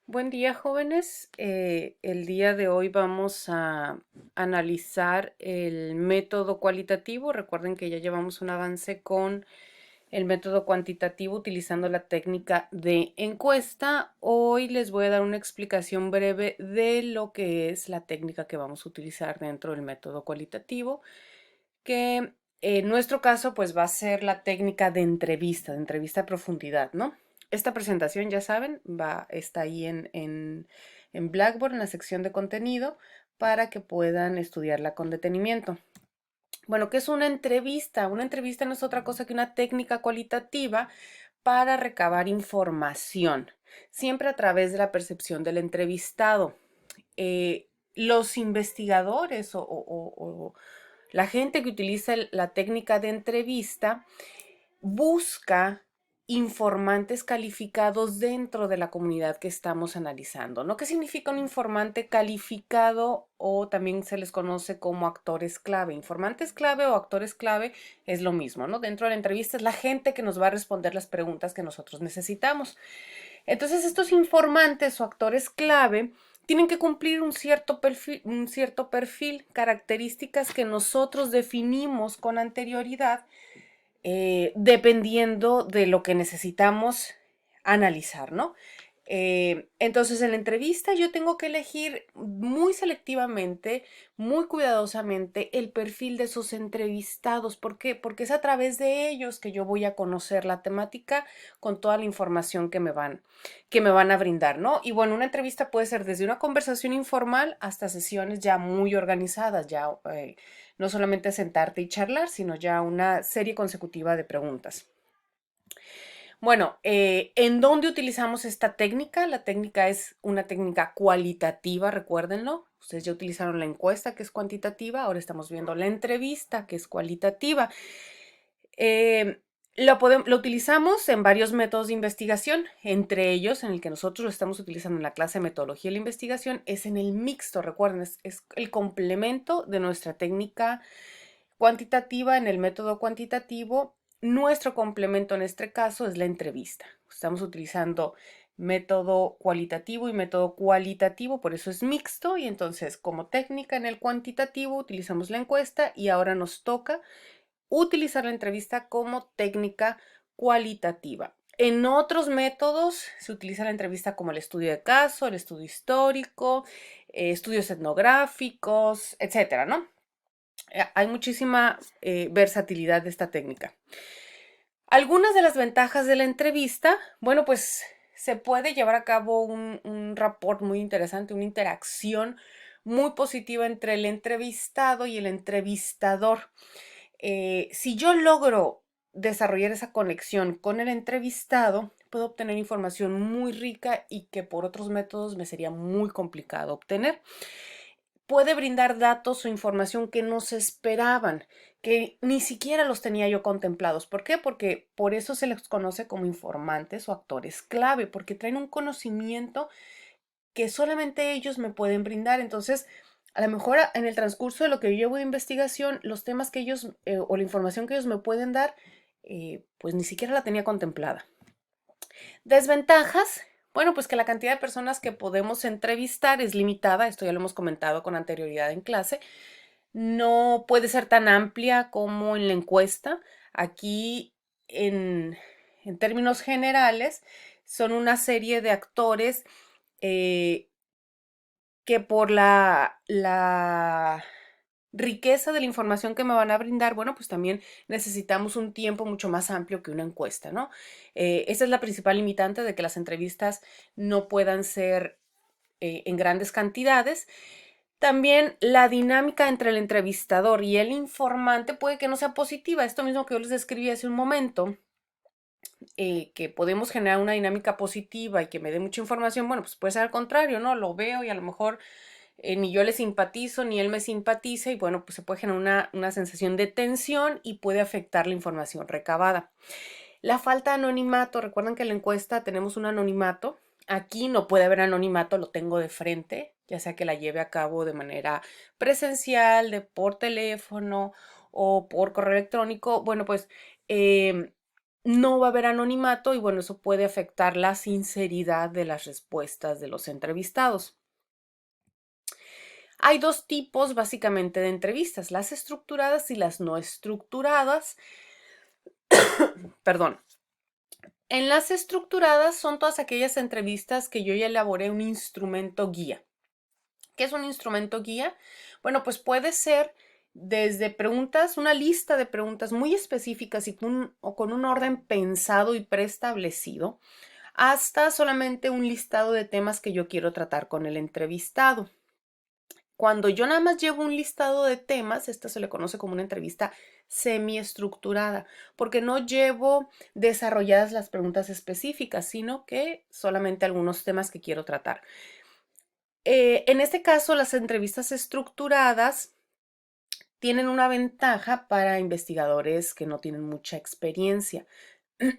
Buen día, jóvenes. El día de hoy vamos a analizar el método cualitativo. Recuerden que ya llevamos un avance con el método cuantitativo utilizando la técnica de encuesta. Hoy les voy a dar una explicación breve de lo que es la técnica que vamos a utilizar dentro del método cualitativo, que en nuestro caso pues va a ser la técnica de entrevista a profundidad, ¿no? Esta presentación, ya saben, está ahí en Blackboard, en la sección de contenido, para que puedan estudiarla con detenimiento. Bueno, ¿qué es una entrevista? Una entrevista no es otra cosa que una técnica cualitativa para recabar información, siempre a través de la percepción del entrevistado. Los investigadores o la gente que utiliza la técnica de entrevista busca informantes calificados dentro de la comunidad que estamos analizando, ¿no? ¿Qué significa un informante calificado o también se les conoce como actores clave? Informantes clave o actores clave es lo mismo, ¿no? Dentro de la entrevista es la gente que nos va a responder las preguntas que nosotros necesitamos. Entonces, estos informantes o actores clave tienen que cumplir un cierto perfil, características que nosotros definimos con anterioridad, dependiendo de lo que necesitamos analizar, ¿no? Entonces, en la entrevista yo tengo que elegir muy selectivamente, muy cuidadosamente el perfil de esos entrevistados. ¿Por qué? Porque es a través de ellos que yo voy a conocer la temática con toda la información que me van a brindar, ¿no? Y bueno, una entrevista puede ser desde una conversación informal hasta sesiones ya muy organizadas, ya no solamente sentarte y charlar, sino ya una serie consecutiva de preguntas. Bueno, ¿en dónde utilizamos esta técnica? La técnica es una técnica cualitativa, recuérdenlo. Ustedes ya utilizaron la encuesta, que es cuantitativa, ahora estamos viendo la entrevista, que es cualitativa. Eh, lo utilizamos en varios métodos de investigación, entre ellos, en el que nosotros lo estamos utilizando en la clase de metodología de la investigación, es en el mixto, recuerden, es el complemento de nuestra técnica cuantitativa en el método cuantitativo. Nuestro complemento en este caso es la entrevista. Estamos utilizando método cualitativo y método cualitativo, por eso es mixto, y entonces como técnica en el cuantitativo utilizamos la encuesta y ahora nos toca utilizar la entrevista como técnica cualitativa. En otros métodos se utiliza la entrevista como el estudio de caso, el estudio histórico, estudios etnográficos, etcétera, ¿no? Hay muchísima versatilidad de esta técnica. Algunas de las ventajas de la entrevista, bueno, pues se puede llevar a cabo un rapport muy interesante, una interacción muy positiva entre el entrevistado y el entrevistador. Si yo logro desarrollar esa conexión con el entrevistado, puedo obtener información muy rica y que por otros métodos me sería muy complicado obtener. Puede brindar datos o información que no se esperaban, que ni siquiera los tenía yo contemplados. ¿Por qué? Porque por eso se les conoce como informantes o actores clave, porque traen un conocimiento que solamente ellos me pueden brindar. Entonces, a lo mejor en el transcurso de lo que yo llevo de investigación, los temas que ellos o la información que ellos me pueden dar, pues ni siquiera la tenía contemplada. Desventajas, bueno, pues que la cantidad de personas que podemos entrevistar es limitada, esto ya lo hemos comentado con anterioridad en clase, no puede ser tan amplia como en la encuesta. Aquí, en, en términos generales, son una serie de actores eh, que por la riqueza de la información que me van a brindar, bueno, pues también necesitamos un tiempo mucho más amplio que una encuesta, ¿no? Esa es la principal limitante de que las entrevistas no puedan ser en grandes cantidades. También la dinámica entre el entrevistador y el informante puede que no sea positiva. Esto mismo que yo les describí hace un momento, que podemos generar una dinámica positiva y que me dé mucha información, bueno, pues puede ser al contrario, ¿no? Lo veo y a lo mejor ni yo le simpatizo, ni él me simpatiza, y bueno, pues se puede generar una sensación de tensión y puede afectar la información recabada. La falta de anonimato, recuerden que en la encuesta tenemos un anonimato. Aquí no puede haber anonimato, lo tengo de frente, ya sea que la lleve a cabo de manera presencial, por teléfono o por correo electrónico. Bueno, pues no va a haber anonimato y bueno, eso puede afectar la sinceridad de las respuestas de los entrevistados. Hay dos tipos básicamente de entrevistas, las estructuradas y las no estructuradas. Perdón. En las estructuradas son todas aquellas entrevistas que yo ya elaboré un instrumento guía. ¿Qué es un instrumento guía? Bueno, pues puede ser desde preguntas, una lista de preguntas muy específicas y con un orden pensado y preestablecido, hasta solamente un listado de temas que yo quiero tratar con el entrevistado. Cuando yo nada más llevo un listado de temas, esta se le conoce como una entrevista semiestructurada, porque no llevo desarrolladas las preguntas específicas, sino que solamente algunos temas que quiero tratar. En este caso, las entrevistas estructuradas tienen una ventaja para investigadores que no tienen mucha experiencia.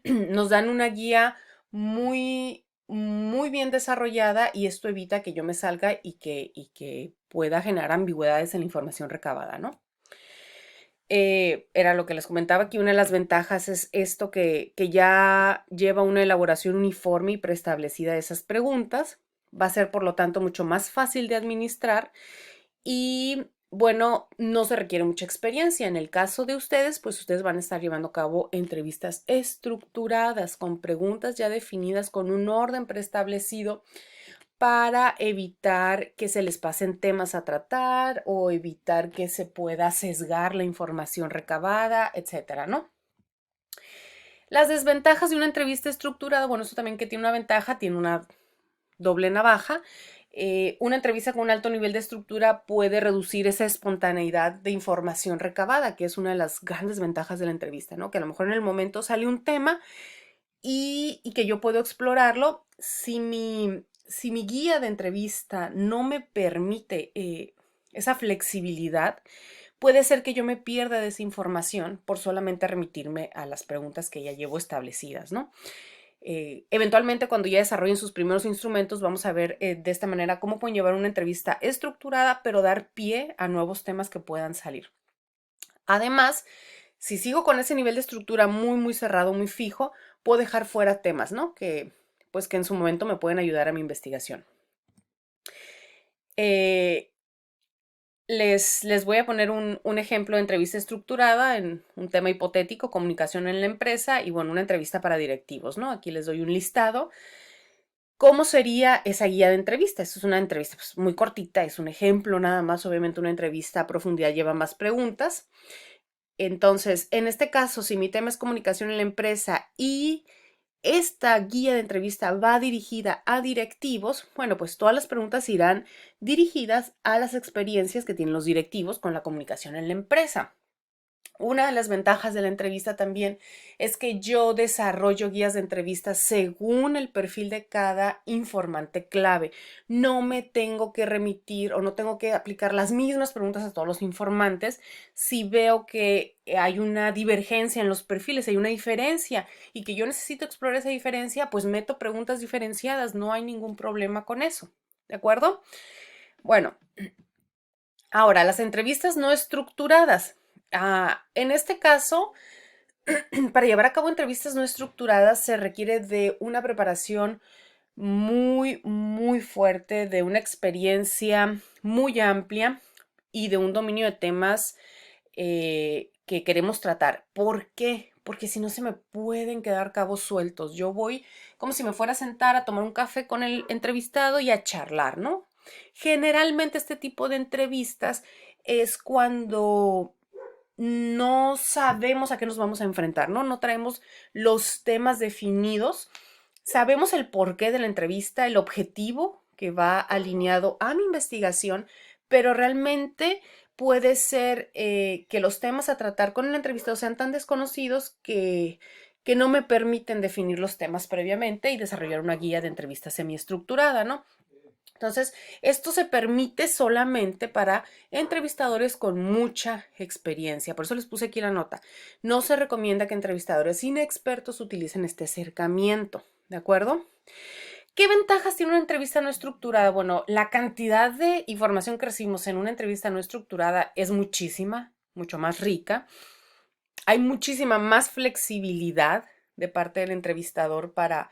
Nos dan una guía muy bien desarrollada y esto evita que yo me salga y que pueda generar ambigüedades en la información recabada, ¿no? Era lo que les comentaba, que una de las ventajas es esto que ya lleva una elaboración uniforme y preestablecida de esas preguntas. Va a ser, por lo tanto, mucho más fácil de administrar y bueno, no se requiere mucha experiencia. En el caso de ustedes, pues ustedes van a estar llevando a cabo entrevistas estructuradas, con preguntas ya definidas, con un orden preestablecido para evitar que se les pasen temas a tratar o evitar que se pueda sesgar la información recabada, etcétera, ¿no? Las desventajas de una entrevista estructurada, bueno, eso también que tiene una ventaja, tiene una doble navaja. Una entrevista con un alto nivel de estructura puede reducir esa espontaneidad de información recabada, que es una de las grandes ventajas de la entrevista, ¿no? Que a lo mejor en el momento sale un tema y que yo puedo explorarlo. Si mi guía de entrevista no me permite esa flexibilidad, puede ser que yo me pierda de esa información por solamente remitirme a las preguntas que ya llevo establecidas, ¿no? Eventualmente, cuando ya desarrollen sus primeros instrumentos, vamos a ver de esta manera cómo pueden llevar una entrevista estructurada, pero dar pie a nuevos temas que puedan salir. Además, si sigo con ese nivel de estructura muy cerrado, muy fijo, puedo dejar fuera temas, ¿no? Que en su momento me pueden ayudar a mi investigación. Eh, les voy a poner un ejemplo de entrevista estructurada en un tema hipotético, comunicación en la empresa y bueno, una entrevista para directivos, ¿no? Aquí les doy un listado. ¿Cómo sería esa guía de entrevista? Eso es una entrevista pues, muy cortita, es un ejemplo nada más. Obviamente una entrevista a profundidad lleva más preguntas. Entonces, en este caso, si mi tema es comunicación en la empresa y esta guía de entrevista va dirigida a directivos, bueno, pues todas las preguntas irán dirigidas a las experiencias que tienen los directivos con la comunicación en la empresa. Una de las ventajas de la entrevista también es que yo desarrollo guías de entrevistas según el perfil de cada informante clave. No me tengo que remitir o no tengo que aplicar las mismas preguntas a todos los informantes. Si veo que hay una divergencia en los perfiles, hay una diferencia y que yo necesito explorar esa diferencia, pues meto preguntas diferenciadas. No hay ningún problema con eso. ¿De acuerdo? Bueno, ahora, las entrevistas no estructuradas. En este caso, para llevar a cabo entrevistas no estructuradas se requiere de una preparación muy fuerte, de una experiencia muy amplia y de un dominio de temas que queremos tratar. ¿Por qué? Porque si no se me pueden quedar cabos sueltos. Yo voy como si me fuera a sentar a tomar un café con el entrevistado y a charlar, ¿no? Generalmente este tipo de entrevistas es cuando no sabemos a qué nos vamos a enfrentar, ¿no? No traemos los temas definidos. Sabemos el porqué de la entrevista, el objetivo que va alineado a mi investigación, pero realmente puede ser que los temas a tratar con el entrevistado sean tan desconocidos que no me permiten definir los temas previamente y desarrollar una guía de entrevista semiestructurada, ¿no? Entonces, esto se permite solamente para entrevistadores con mucha experiencia. Por eso les puse aquí la nota. No se recomienda que entrevistadores inexpertos utilicen este acercamiento. ¿De acuerdo? ¿Qué ventajas tiene una entrevista no estructurada? Bueno, la cantidad de información que recibimos en una entrevista no estructurada es muchísima, mucho más rica. Hay muchísima más flexibilidad de parte del entrevistador para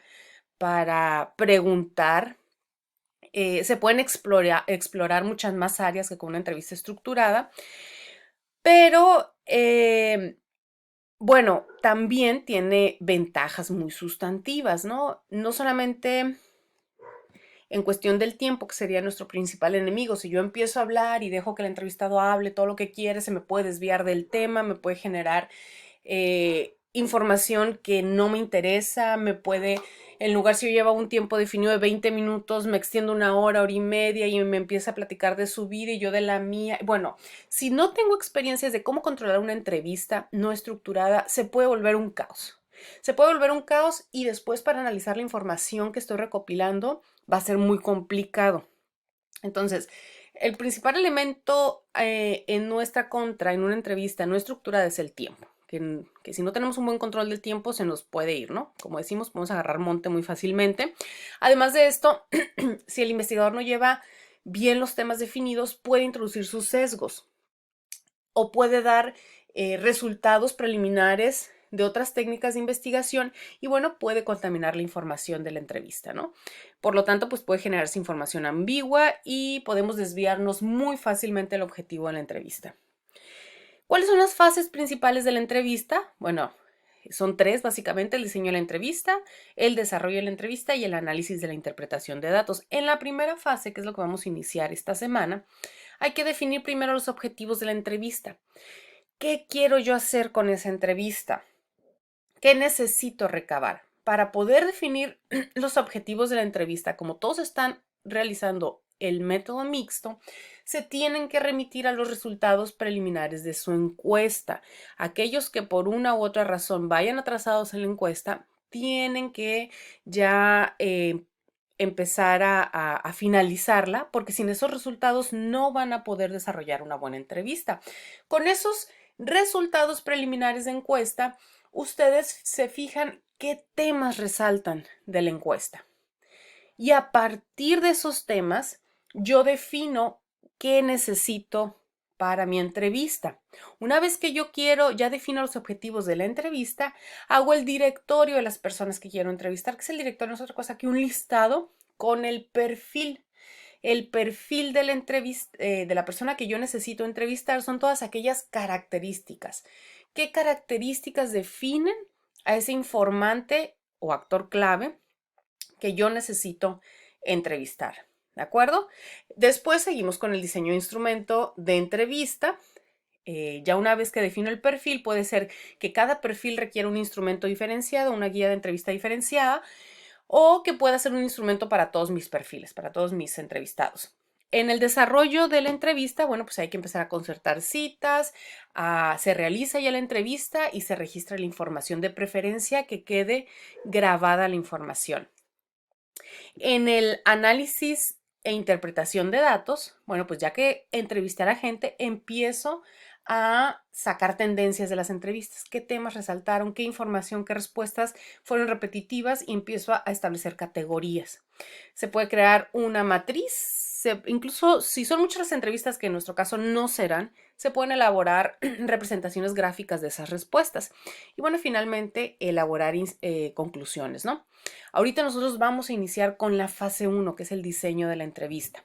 preguntar. Se pueden explorar muchas más áreas que con una entrevista estructurada, pero bueno, también tiene ventajas muy sustantivas, ¿no? No solamente en cuestión del tiempo, que sería nuestro principal enemigo. Si yo empiezo a hablar y dejo que el entrevistado hable todo lo que quiere, se me puede desviar del tema, me puede generar información que no me interesa, me puede, en lugar si yo llevo un tiempo definido de 20 minutos, me extiendo una hora, hora y media y me empieza a platicar de su vida y yo de la mía. Bueno, si no tengo experiencias de cómo controlar una entrevista no estructurada, se puede volver un caos. Se puede volver un caos y después para analizar la información que estoy recopilando va a ser muy complicado. Entonces, el principal elemento en nuestra contra, en una entrevista no estructurada, es el tiempo. Que si no tenemos un buen control del tiempo, se nos puede ir, ¿no? Como decimos, podemos agarrar monte muy fácilmente. Además de esto, si el investigador no lleva bien los temas definidos, puede introducir sus sesgos o puede dar resultados preliminares de otras técnicas de investigación y bueno, puede contaminar la información de la entrevista, ¿no? Por lo tanto, pues puede generarse información ambigua y podemos desviarnos muy fácilmente del objetivo de la entrevista. ¿Cuáles son las fases principales de la entrevista? Bueno, son tres básicamente: el diseño de la entrevista, el desarrollo de la entrevista y el análisis de la interpretación de datos. En la primera fase, que es lo que vamos a iniciar esta semana, hay que definir primero los objetivos de la entrevista. ¿Qué quiero yo hacer con esa entrevista? ¿Qué necesito recabar? Para poder definir los objetivos de la entrevista, como todos están realizando el método mixto, se tienen que remitir a los resultados preliminares de su encuesta. Aquellos que por una u otra razón vayan atrasados en la encuesta, tienen que ya empezar a finalizarla, porque sin esos resultados no van a poder desarrollar una buena entrevista. Con esos resultados preliminares de encuesta, ustedes se fijan qué temas resaltan de la encuesta. Y a partir de esos temas, yo defino qué necesito para mi entrevista. Una vez que ya defino los objetivos de la entrevista, hago el directorio de las personas que quiero entrevistar, que es el directorio, no es otra cosa que un listado con el perfil. El perfil de de la persona que yo necesito entrevistar son todas aquellas características. ¿Qué características definen a ese informante o actor clave que yo necesito entrevistar? ¿De acuerdo? Después seguimos con el diseño de instrumento de entrevista. Ya una vez que defino el perfil, puede ser que cada perfil requiera un instrumento diferenciado, una guía de entrevista diferenciada, o que pueda ser un instrumento para todos mis perfiles, para todos mis entrevistados. En el desarrollo de la entrevista, bueno, pues hay que empezar a concertar citas, se realiza ya la entrevista y se registra la información, de preferencia que quede grabada la información. En el análisis e interpretación de datos, bueno, pues ya que entrevisté a la gente, empiezo a sacar tendencias de las entrevistas, qué temas resaltaron, qué información, qué respuestas fueron repetitivas y empiezo a establecer categorías. Se puede crear una matriz, incluso si son muchas las entrevistas, que en nuestro caso no serán, se pueden elaborar representaciones gráficas de esas respuestas. Y bueno, finalmente elaborar conclusiones, ¿no? Ahorita nosotros vamos a iniciar con la fase 1, que es el diseño de la entrevista.